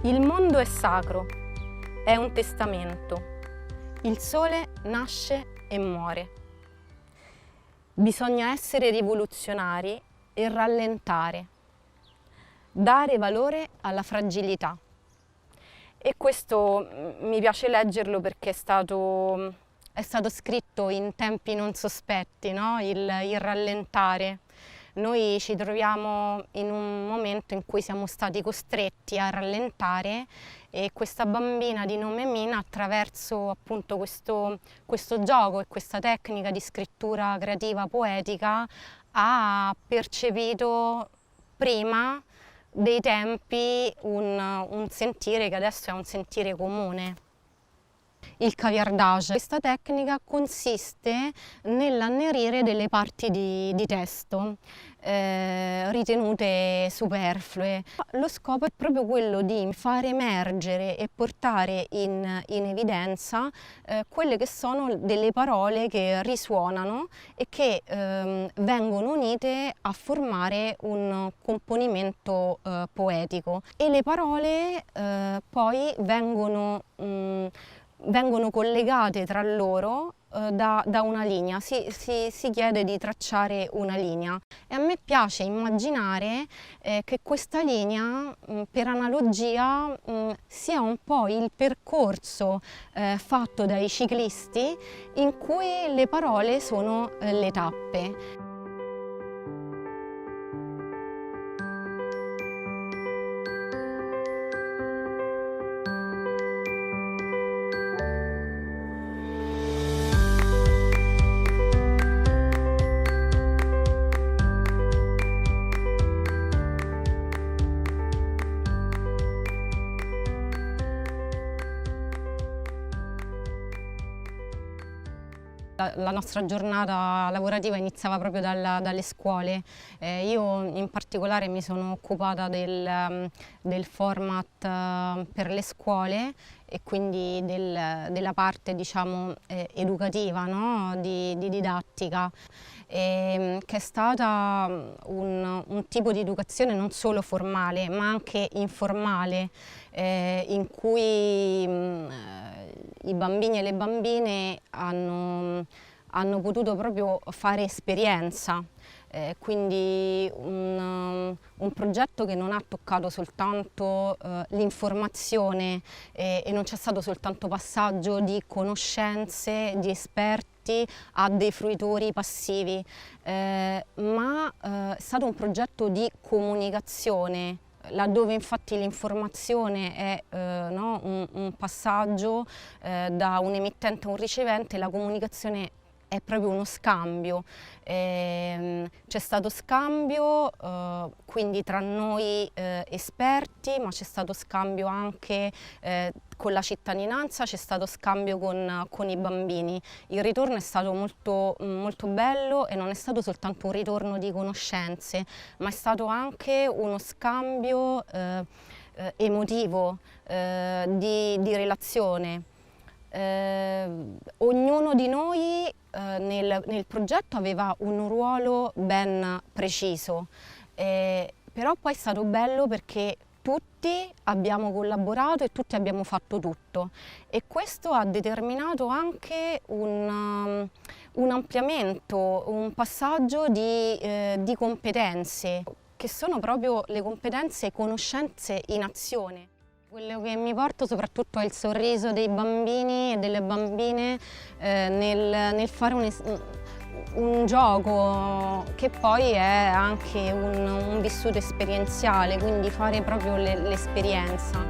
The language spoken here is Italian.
Il mondo è sacro, è un testamento. Il sole nasce e muore. Bisogna essere rivoluzionari e rallentare, dare valore alla fragilità. E questo mi piace leggerlo perché è stato scritto in tempi non sospetti, no? Il rallentare. Noi ci troviamo in un momento in cui siamo stati costretti a rallentare e questa bambina di nome Mina, attraverso appunto questo gioco e questa tecnica di scrittura creativa poetica, ha percepito prima dei tempi un sentire che adesso è un sentire comune. Il caviardage. Questa tecnica consiste nell'annerire delle parti di testo ritenute superflue. Lo scopo è proprio quello di far emergere e portare in evidenza quelle che sono delle parole che risuonano e che vengono unite a formare un componimento poetico. E le parole poi vengono collegate tra loro da una linea, si chiede di tracciare una linea e a me piace immaginare che questa linea per analogia sia un po' il percorso fatto dai ciclisti in cui le parole sono le tappe. La nostra giornata lavorativa iniziava proprio dalle scuole. Io in particolare mi sono occupata del format per le scuole e quindi della parte, diciamo, educativa, no? di didattica, che è stata un tipo di educazione non solo formale ma anche informale, in cui i bambini e le bambine hanno potuto proprio fare esperienza, quindi un progetto che non ha toccato soltanto l'informazione e non c'è stato soltanto passaggio di conoscenze, di esperti a dei fruitori passivi, ma è stato un progetto di comunicazione, laddove infatti l'informazione è no, un passaggio da un emittente a un ricevente, la comunicazione è proprio uno scambio. C'è stato scambio quindi tra noi esperti, ma c'è stato scambio anche con la cittadinanza, c'è stato scambio con i bambini. Il ritorno è stato molto, molto bello e non è stato soltanto un ritorno di conoscenze, ma è stato anche uno scambio emotivo, di relazione. Ognuno di noi nel progetto aveva un ruolo ben preciso, però poi è stato bello perché tutti abbiamo collaborato e tutti abbiamo fatto tutto e questo ha determinato anche un ampliamento, un passaggio di competenze che sono proprio le competenze e conoscenze in azione. Quello che mi porto soprattutto è il sorriso dei bambini e delle bambine nel fare un gioco che poi è anche un vissuto esperienziale, quindi fare proprio l'esperienza.